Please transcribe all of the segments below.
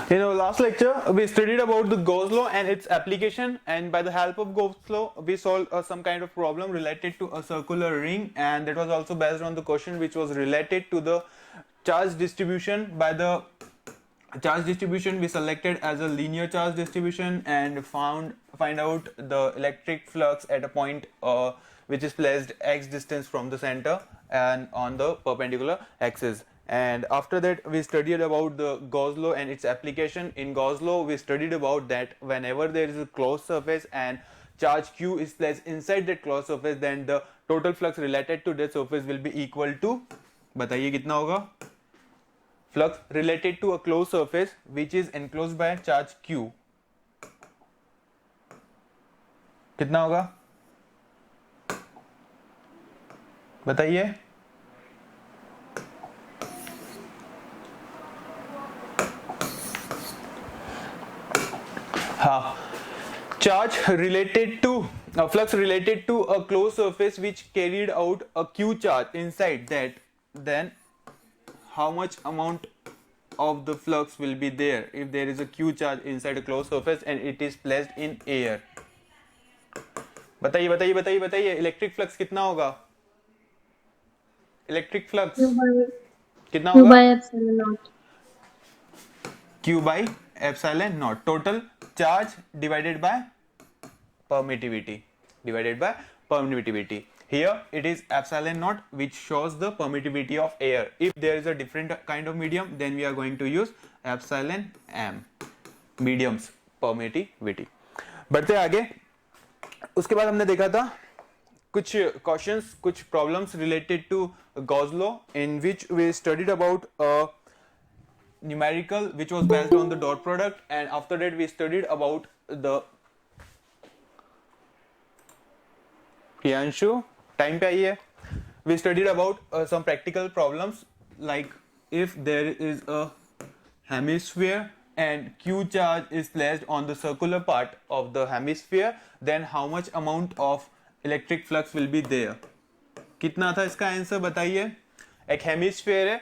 In our last lecture, we studied about the Gauss law and its application, and by the help of Gauss law, we solved some kind of problem related to a circular ring, and that was also based on the question which was related to the charge distribution. By the charge distribution, we selected as a linear charge distribution and find out the electric flux at a point which is placed x distance from the center and on the perpendicular axis. And after that we studied about the Gauss law and its application. In Gauss law we studied about that whenever there is a closed surface and charge q is placed inside that closed surface, then the total flux related to that surface will be equal to, बताइए कितना होगा, flux related to a closed surface which is enclosed by charge q कितना होगा बताइए. हाँ, charge related to flux related to a closed surface which carried out a q charge inside that, then how much amount of the flux will be there if there is a q charge inside a closed surface and it is placed in air. बताइए बताइए बताइए बताइए, electric flux कितना होगा, electric flux कितना होगा, q by epsilon naught, total charge divided by permittivity, here it is epsilon naught which shows the permittivity of air. If there is a different kind of medium, then we are going to use epsilon m, mediums permittivity. बढ़ते आगे, उसके बाद हमने देखा था कुछ questions, कुछ problems related to Gauss law, in which we studied about a numerical which was based on the dot product, and after that we studied about the Priyanshu, time पे आइए, we studied about some practical problems like if there is a hemisphere and q charge is placed on the circular part of the hemisphere, then how much amount of electric flux will be there. कितना था इसका answer बताइए. एक hemisphere है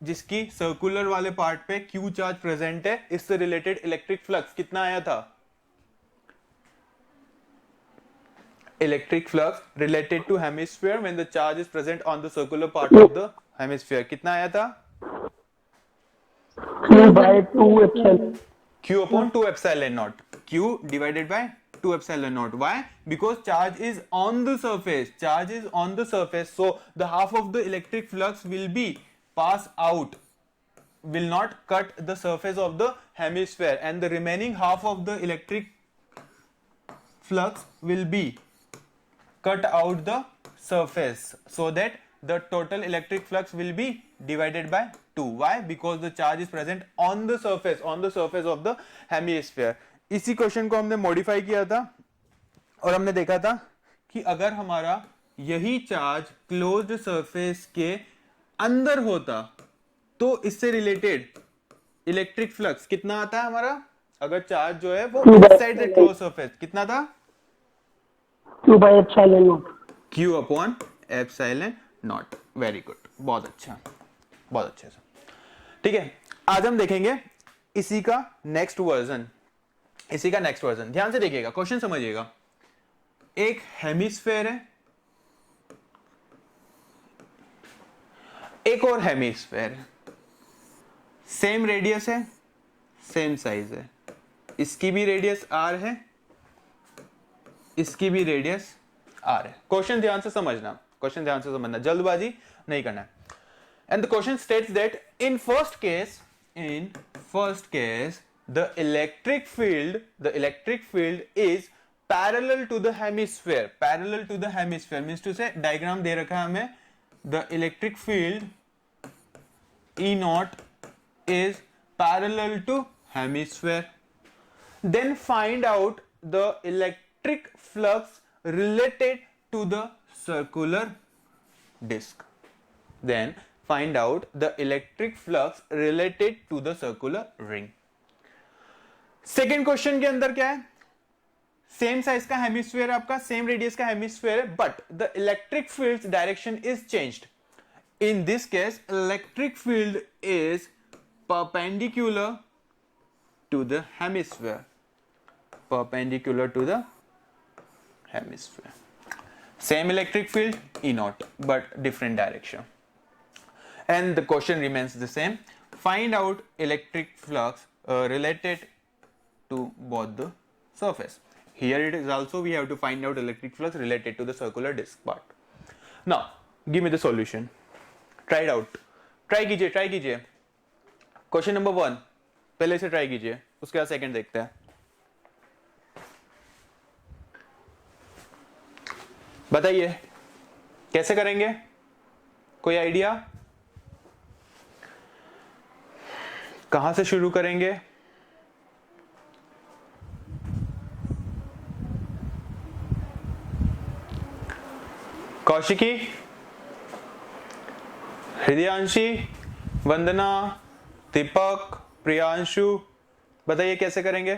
जिसकी circular वाले part पे q charge present है, इससे रिलेटेड इलेक्ट्रिक फ्लक्स कितना आया था, electric flux related to hemisphere when the charge is present on the circular part of the hemisphere, कितना आया था, q by 2 epsilon, q upon 2 epsilon naught, q divided by 2 epsilon naught. Why? Because charge is on the surface, so the half of the electric flux will be pass out, will not cut the surface of the hemisphere, and the remaining half of the electric flux will be cut out the surface, so that the total electric flux will be divided by 2. Why? Because the charge is present on the surface of the hemisphere. इसी question को हमने modify किया था और हमने देखा था कि अगर हमारा यही चार्ज क्लोज्ड सरफेस के अंदर होता तो इससे रिलेटेड इलेक्ट्रिक फ्लक्स कितना आता है हमारा, अगर चार्ज जो है वो इनसाइड द क्लोज्ड सरफेस कितना था, q by epsilon naught, q upon epsilon naught. Very good, बहुत अच्छा, बहुत अच्छे से. ठीक है, आज हम देखेंगे इसी का नेक्स्ट वर्जन. ध्यान से देखिएगा, क्वेश्चन समझिएगा. एक हेमिस्फेयर है, एक और हेमिस्फेयर है, सेम रेडियस है, सेम साइज है, इसकी भी रेडियस r है, इसकी भी रेडियस r है. क्वेश्चन ध्यान से समझना, जल्दबाजी नहीं करना है. And the question states that in first case the electric field is parallel to the hemisphere means to say, diagram दे रखा है हमें, the electric field E naught is parallel to hemisphere. Then find out the electric flux related to the circular disc. Then find out the electric flux related to the circular ring. Second question के अंदर क्या है, same size का hemisphere है आपका, same radius का hemisphere है, but the electric field direction is changed. In this case electric field is perpendicular to the hemisphere, perpendicular to the hemisphere. Same electric field E naught, but different direction. And the question remains the same. Find out electric flux related to both the surface. Here it is also we have to find out electric flux related to the circular disc part. Now give me the solution. Try it out. Try कीजिए. Question number 1 पहले से try कीजिए, उसके बाद second देखते हैं. बताइए कैसे करेंगे, कोई आइडिया? कहां से शुरू करेंगे? कौशिकी, हृदयांशी, वंदना, दीपक, प्रियांशु, बताइए कैसे करेंगे?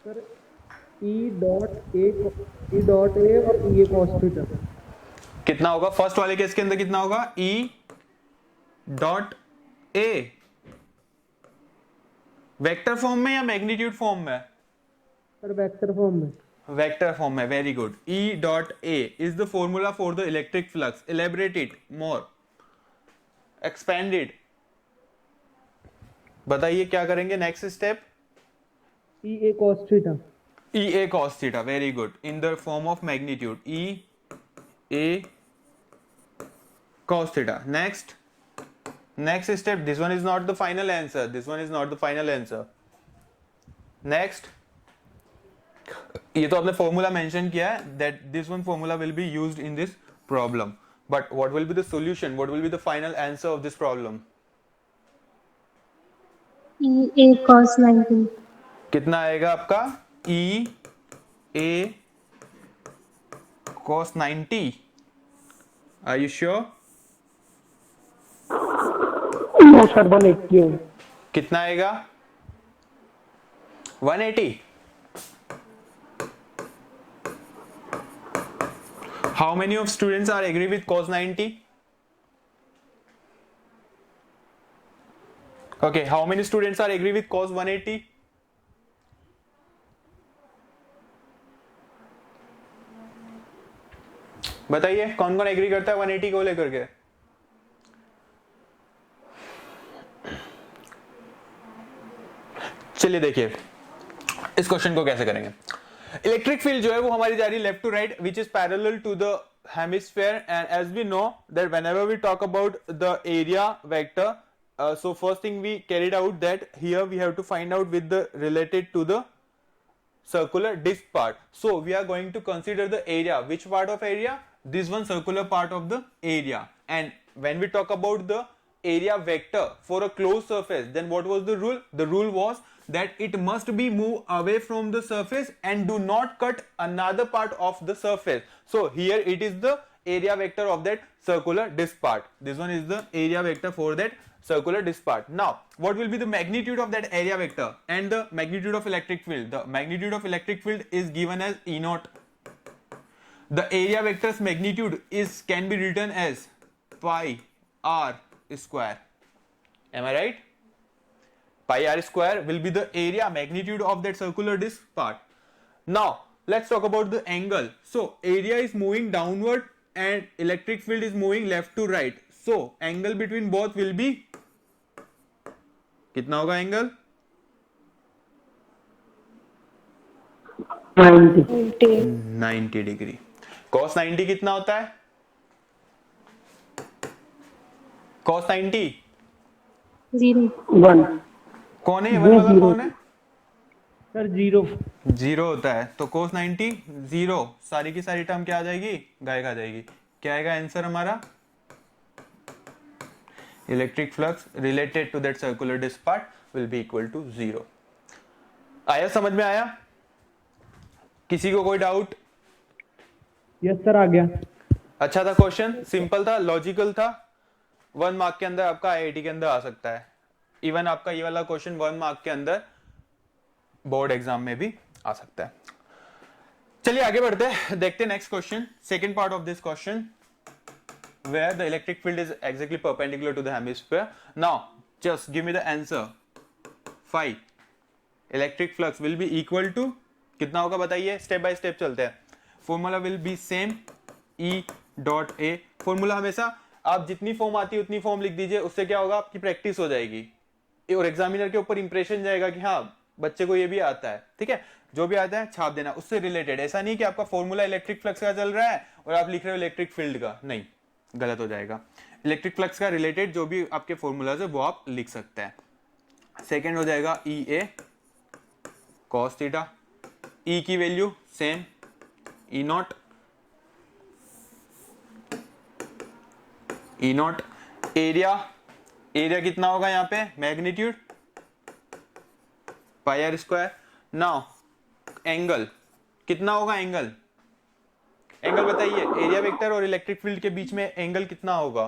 सर ई डॉट ए और ई ए कॉस थीटा. कितना होगा फर्स्ट वाले केस के अंदर? कितना होगा? ई डॉट ए वेक्टर फॉर्म में या मैग्नीट्यूड फॉर्म में? सर वेक्टर फॉर्म में. वेक्टर फॉर्म में. Very good. E dot A is the formula for the electric flux. Elaborate it more, expand it. बताइए क्या करेंगे next step? E A cos theta. E A cos theta, very good, in the form of magnitude. E A cos theta. Next step. This one is not the final answer. Next, ये तो आपने formula mention किया है, that this one formula will be used in this problem. But what will be the solution? What will be the final answer of this problem? E A cos 90. कितना आएगा आपका? E A cos 90. Are you sure? No sir, 180. कितना आएगा? 180. How many of students are agree with cos 90? Okay, how many students are agree with cos 180? बताइए कौन कौन agree करता है 180 को लेकर के? चलिए देखिए इस क्वेश्चन को कैसे करेंगे. इलेक्ट्रिक फील्ड जो है वो हमारी जा रही है left to right, which is parallel to the hemisphere. And as we know that whenever we talk about the area vector, so first thing we carried out that here we have to find out with the related to the circular disc part. So we are going to consider the area. Which part of area? This one circular part of the area. And when we talk about the area vector for a closed surface, then what was the rule? The rule was that it must be moved away from the surface and do not cut another part of the surface. So here it is the area vector of that circular disc part. This one is the area vector for that circular disc part. Now what will be the magnitude of that area vector and the magnitude of electric field? The magnitude of electric field is given as E naught. The area vector's magnitude can be written as pi r square. Am I right? Pi r square will be the area magnitude of that circular disc part. Now let's talk about the angle. So area is moving downward and electric field is moving left to right. So angle between both will be, कितना होगा angle? 90 degree. cos 90 कितना होता है? cos 90 0. 1. कौन है? One वाला कौन है? सर 0. 0 होता है. तो cos 90 0, सारी की सारी टर्म क्या आ जाएगी? गायब आ जाएगी. क्या आएगा आंसर हमारा? Electric flux related to that circular disc part will be equal to 0. आया समझ में? आया? किसी को कोई डाउट? यस सर आ गया. अच्छा था क्वेश्चन, सिंपल था, लॉजिकल था. 1 मार्क के अंदर आपका आईआईटी के अंदर आ सकता है. इवन आपका ये वाला क्वेश्चन 1 मार्क के अंदर बोर्ड एग्जाम में भी आ सकता है. चलिए आगे बढ़ते हैं, देखते हैं next question, second part of this question, where the electric field is exactly perpendicular to the hemisphere. Now just give me the answer. Phi electric flux will be equal to कितना होगा बताइए, स्टेप बाय स्टेप चलते हैं. Formula will be same E dot A. Formula हमेशा आप जितनी form आती है उतनी फॉर्म लिख दीजिए, उससे क्या होगा आपकी प्रैक्टिस हो जाएगी और एग्जामिनर के ऊपर इंप्रेशन जाएगा कि हाँ बच्चे को ये भी आता है. ठीक है, जो भी आता है छाप देना उससे रिलेटेड. ऐसा नहीं कि आपका फॉर्मूला इलेक्ट्रिक फ्लक्स का चल रहा है और आप लिख रहे हो इलेक्ट्रिक फील्ड का, नहीं, गलत हो जाएगा. इलेक्ट्रिक फ्लक्स का रिलेटेड जो भी आपके फॉर्मूलाज है वो आप लिख सकते हैं. सेकेंड हो जाएगा ई ए कॉस थीटा. ई की value same E naught. E naught area, area कितना होगा यहाँ पे, magnitude pi are square. Now angle कितना होगा, एंगल एंगल बताइए, एरिया वेक्टर और इलेक्ट्रिक फील्ड के बीच में एंगल कितना होगा,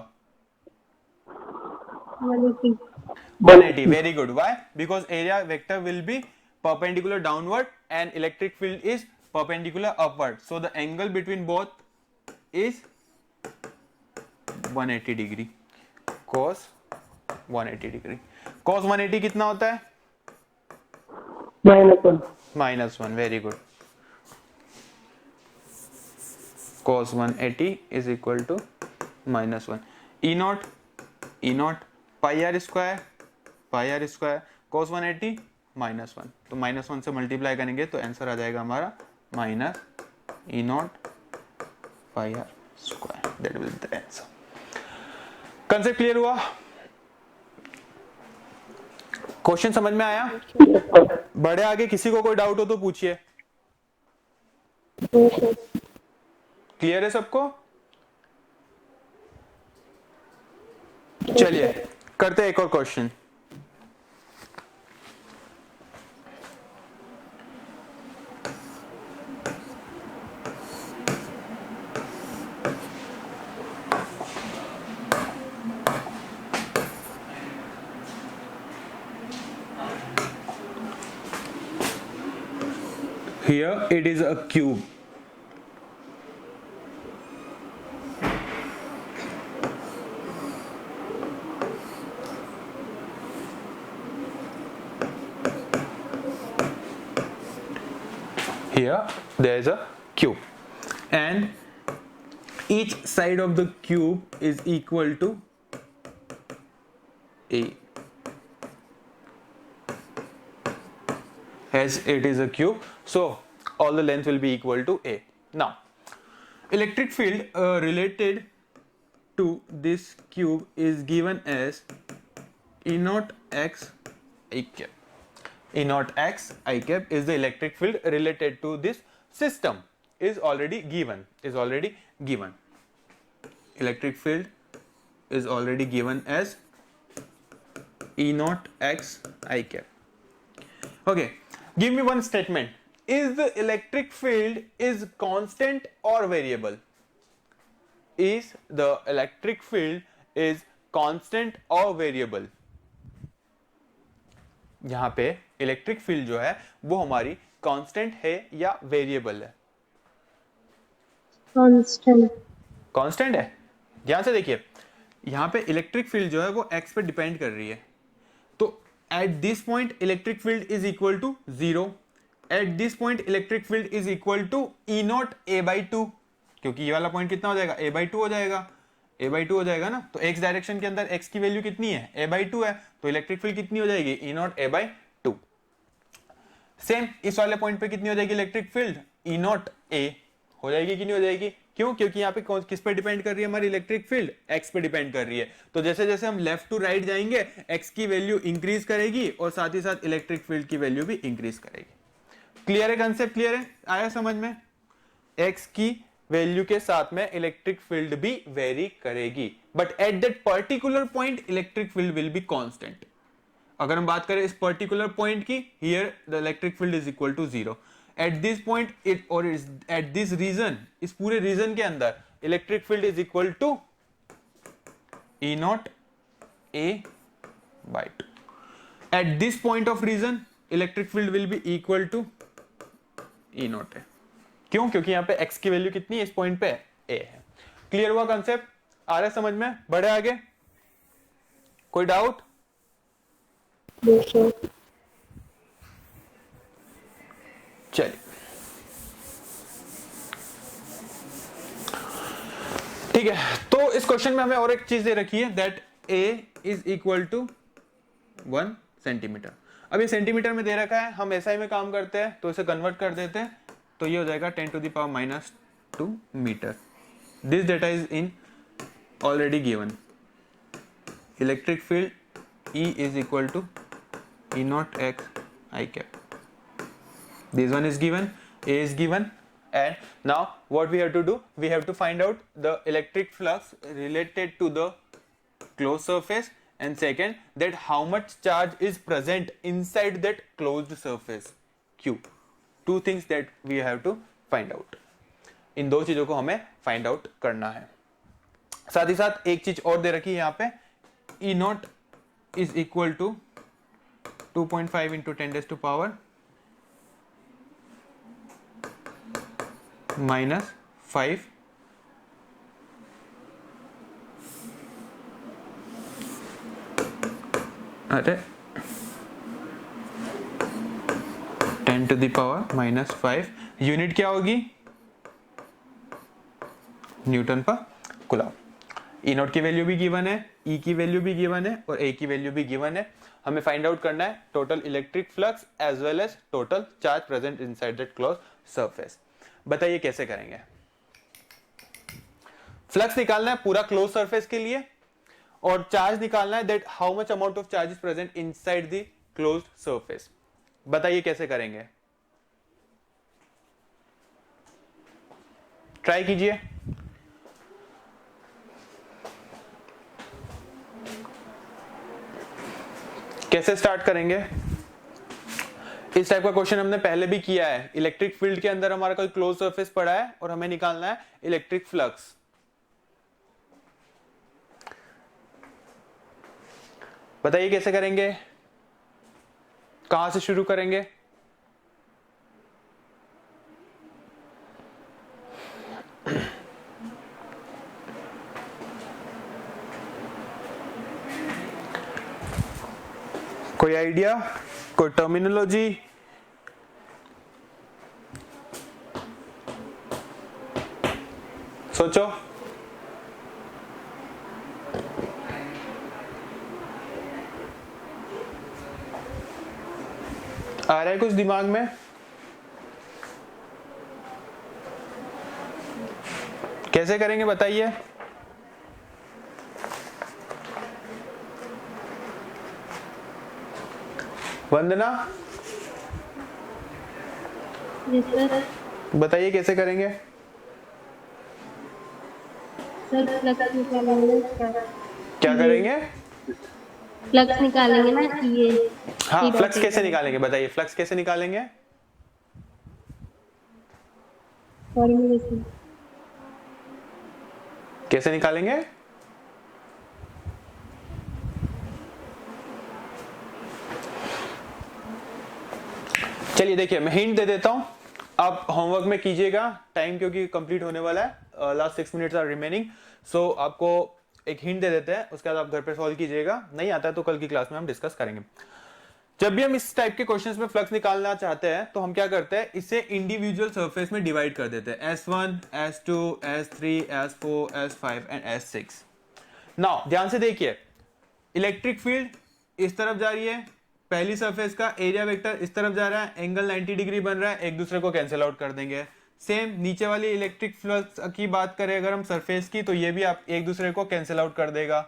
180. 180. Very good. Why? Because area vector will be perpendicular downward and electric field is perpendicular upward, so the angle between both is 180 degree. cos 180 degree. cos 180 कितना होता है, -1. -1. Very good. cos 180 is equal to -1. E naught pi r square cos 180 -1. तो -1 से multiply करेंगे तो answer आ जाएगा हमारा minus E naught pi are square. That will be the answer. Concept clear हुआ, क्वेश्चन समझ में आया. बढ़े आगे, किसी को कोई डाउट हो तो पूछिए. क्लियर है सबको? चलिए करते हैं एक और question. Here it is a cube. Here there is a cube and each side of the cube is equal to A. As it is a cube, so all the length will be equal to A. Now, electric field related to this cube is given as E naught x I cap. E naught x I cap is the electric field related to this system. Is already given. Electric field is already given as E naught x I cap. Okay. Give me one statement. Is the electric field is constant or variable? Is the electric field is constant or variable? यहां पे electric field जो है वो हमारी constant है या variable है? Constant है. ध्यान से देखिए, यहां पे इलेक्ट्रिक फील्ड जो है वो एक्स पे डिपेंड कर रही है. तो at this point electric field is equal to 0. At this point electric field is equal to E naught A by 2, क्योंकि ये वाला पॉइंट कितना हो जाएगा, A by 2 हो जाएगा. A by 2 हो जाएगा ना. तो x डायरेक्शन के अंदर x की वैल्यू कितनी है, A by 2 है. तो इलेक्ट्रिक फील्ड कितनी हो जाएगी, E naught A by 2. Same इस वाले पॉइंट पे कितनी हो जाएगी electric field, E naught A हो जाएगी कि नहीं हो जाएगी. क्यों? क्योंकि यहाँ पे किस पे डिपेंड कर रही है हमारी इलेक्ट्रिक फील्ड, एक्स पे डिपेंड कर रही है. तो जैसे जैसे हम लेफ्ट टू राइट जाएंगे एक्स की वैल्यू इंक्रीज करेगी और साथ ही साथ इलेक्ट्रिक फील्ड की वैल्यू भी इंक्रीज करेगी. क्लियर है कंसेप्ट? क्लियर है, आया समझ में? एक्स की वैल्यू के साथ में इलेक्ट्रिक फील्ड भी वेरी करेगी, but at that particular point electric field will be constant. अगर हम बात करें इस पर्टिकुलर पॉइंट की, here the electric field is equal to 0. At this point it or at this region, इस पूरे रीजन के अंदर electric field is equal to E naught A by 2. At this point of region electric field will be equal to E naught A. क्यों? क्योंकि यहाँ पे x की value कितनी है इस पॉइंट पे, A है. क्लियर हुआ कंसेप्ट? आ रहा है समझ में? बढ़े आगे, कोई डाउट? चलिए ठीक है, तो इस क्वेश्चन में हमें और एक चीज दे रखी है that a is equal to 1 centimetre. अब ये सेंटीमीटर में दे रखा है, हम एसआई में काम करते हैं तो इसे कन्वर्ट कर देते हैं, तो ये हो जाएगा 10 to the power -2 metre. This data is in already given. Electric field E is equal to E naught x I cap. This one is given, A is given, and now what we have to do? We have to find out the electric flux related to the closed surface, and second that how much charge is present inside that closed surface Q. Two things that we have to find out. इन दो चीजों को हमें find out करना है। साथ ही साथ एक चीज और दे रखी है यहाँ पे, E naught is equal to 2.5 into 10 raised to power -5 अरे 10 to the power -5 यूनिट क्या होगी? न्यूटन पर कूलम। ई नॉट की वैल्यू भी गिवन है, ई की वैल्यू भी गिवन है और ए की वैल्यू भी गिवन है। हमें फाइंड आउट करना है total electric flux as well as total charge present inside that close surface. बताइए कैसे करेंगे? फ्लक्स निकालना है पूरा क्लोज सरफेस के लिए और चार्ज निकालना है that how much amount of charge is present inside the close surface. बताइए कैसे करेंगे? ट्राई कीजिए। कैसे स्टार्ट करेंगे? इस टाइप का क्वेश्चन हमने पहले भी किया है। इलेक्ट्रिक फील्ड के अंदर हमारा कोई क्लोज सरफेस पड़ा है और हमें निकालना है इलेक्ट्रिक फ्लक्स। बताइए कैसे करेंगे? कहां से शुरू करेंगे? कोई आइडिया, कोई टर्मिनोलॉजी? सोचो। आ रहा है कुछ दिमाग में? कैसे करेंगे बताइए? वंदना बताइए कैसे करेंगे? सर फ्लक्स निकालेंगे। क्या करेंगे? फ्लक्स निकालेंगे ना ये। हाँ, फ्लक्स कैसे निकालेंगे बताइए? फ्लक्स कैसे निकालेंगे? फॉर्मूले से। कैसे निकालेंगे? चलिए देखिए, मैं हिंट दे देता हूं, आप होमवर्क में कीजिएगा। टाइम क्योंकि कंप्लीट होने वाला है, लास्ट 6 मिनट्स आर रिमेनिंग। सो आपको एक हिंट दे देते हैं, उसके बाद आप घर पे सॉल्व कीजिएगा। नहीं आता है तो कल की क्लास में हम डिस्कस करेंगे। जब भी हम इस टाइप के क्वेश्चंस में फ्लक्स निकालना चाहते हैं तो हम क्या करते हैं, इसे इंडिविजुअल सरफेस में डिवाइड कर देते हैं, S1, S2, S3, S4, S5 and S6। Now ध्यान से देखिए, इलेक्ट्रिक फील्ड इस तरफ जा रही है, पहली सरफेस का एरिया वेक्टर इस तरफ जा रहा है, एंगल 90 डिग्री बन रहा है, एक दूसरे को कैंसिल आउट कर देंगे। सेम नीचे वाली इलेक्ट्रिक फ्लक्स की बात करें अगर हम सरफेस की, तो ये भी आप एक दूसरे को कैंसिल आउट कर देगा।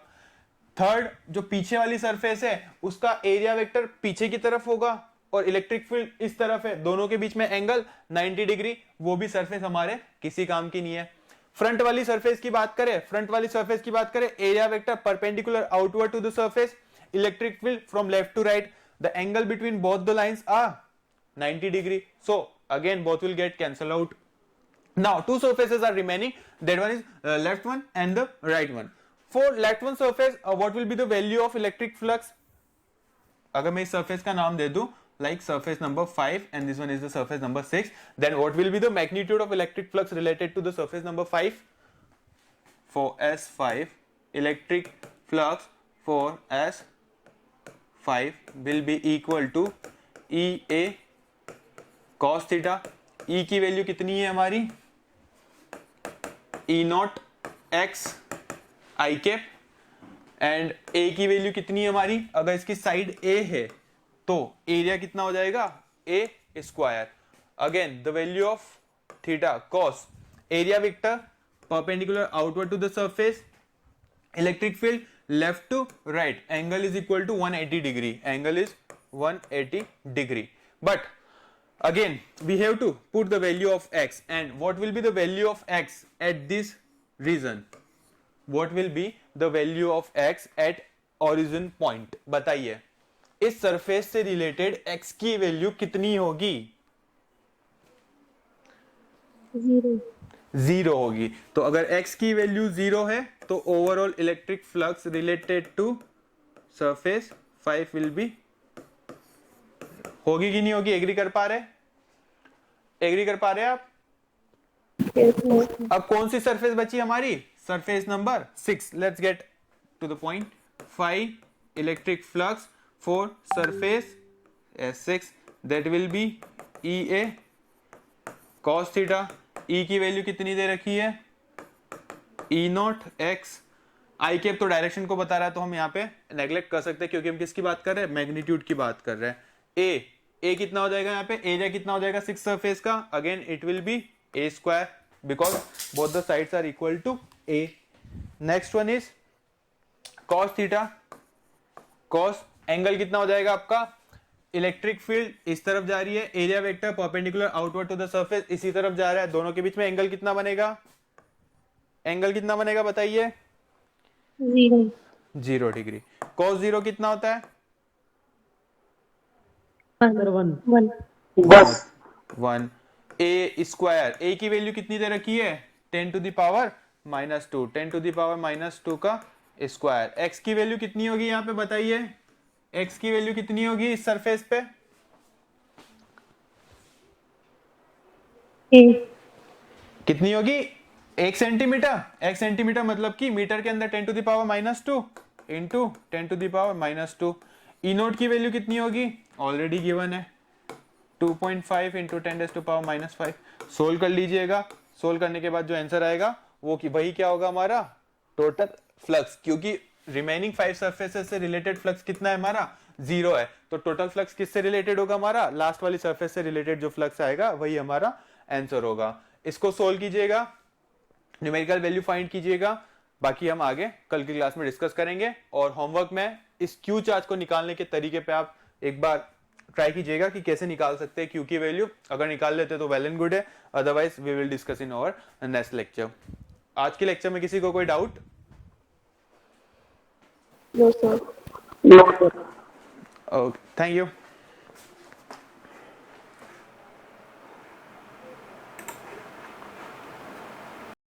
थर्ड, जो पीछे वाली सरफेस है उसका एरिया वेक्टर पीछे की तरफ होगा और इलेक्ट्रिक फील्ड इस तरफ है, दोनों के बीच में एंगल 90 डिग्री, वो भी सरफेस हमारे किसी काम की नहीं है। फ्रंट वाली सरफेस की बात करें, area vector perpendicular outward to the surface, electric field from left to right, the angle between both the lines are 90 degree, so again both will get cancelled out. Now two surfaces are remaining, that one is left one and the right one. For left one surface, what will be the value of electric flux? अगर मैं इस surface का नाम दे दूं like surface number 5 and this one is the surface number 6, then what will be the magnitude of electric flux related to the surface number 5? For S5, electric flux for S5 will be equal to EA cos theta, E की value कितनी है हमारी, E naught x I cap, and A की value कितनी है हमारी, अगर इसकी साइड A है तो एरिया कितना हो जाएगा, A square, again the value of theta cos area vector perpendicular outward to the surface, electric field left to right, angle is equal to 180 degree, angle is 180 degree. But again we have to put the value of x, and what will be the value of x at this region, what will be the value of x at origin point, बताइए इस surface से related x की value कितनी होगी, 0. 0 होगी. तो अगर x की वैल्यू 0 है तो overall electric flux related to surface 5 will be, होगी कि नहीं होगी, एग्री कर पा रहे, एग्री कर पा रहे आप. अब कौन सी सरफेस बची हमारी, surface number 6. Let's get to the point. 5 electric flux for surface S6, that will be EA cos theta. E की वैल्यू कितनी दे रखी है, E naught x I cap, तो डायरेक्शन को बता रहा है तो हम यहाँ पे नेग्लेक्ट कर सकते हैं क्योंकि हम किसकी बात कर रहे हैं, मैग्नीट्यूड की बात कर रहे हैं. A कितना हो जाएगा यहाँ पे, एरिया कितना हो जाएगा 6 सरफेस का, again it will be A square because both the sides are equal to A. Next one is cos theta. cos angle कितना हो जाएगा आपका, इलेक्ट्रिक फील्ड इस तरफ जा रही है, area vector perpendicular outward to the surface इसी तरफ जा रहा है, दोनों के बीच में एंगल कितना बनेगा, एंगल कितना बनेगा बताइए, 0. 0 डिग्री. cos 0 कितना होता है, 1. 1. A स्क्वायर, A की वैल्यू कितनी दे रखी है, 10 to the power -2, 10 to the power -2 का स्क्वायर. x की वैल्यू कितनी होगी यहाँ पे बताइए, x की वैल्यू कितनी होगी इस सरफेस पे, 8. कितनी होगी, 1 सेंटीमीटर. 1 सेंटीमीटर मतलब कि मीटर के अंदर 10 to the power -2 into 10 to the power -2. E naught की वैल्यू कितनी होगी, ऑलरेडी गिवन है, 2.5 इंटू 10 टू पावर -5. सोल्व कर लीजिएगा, सोल्व करने के बाद जो आंसर आएगा वो कि वही क्या होगा हमारा टोटल फ्लक्स, क्योंकि रिमेनिंग 5 सरफेसेस से रिलेटेड फ्लक्स कितना है हमारा, 0 है. तो टोटल फ्लक्स किससे रिलेटेड होगा हमारा, लास्ट वाली सरफेस से रिलेटेड जो फ्लक्स आएगा वही हमारा आंसर होगा. इसको सोल्व कीजिएगा, न्यूमेरिकल वैल्यू फाइंड कीजिएगा, बाकी हम आगे कल की क्लास में डिस्कस करेंगे. और होमवर्क में इस क्यू चार्ज को निकालने के तरीके पे आप एक बार ट्राई कीजिएगा कि कैसे निकाल सकते हैं क्यू की वैल्यू. अगर निकाल लेते तो वेल एंड गुड है, otherwise we will discuss in our next lecture. आज के लेक्चर में किसी को कोई doubt, No, sir. Okay, thank you.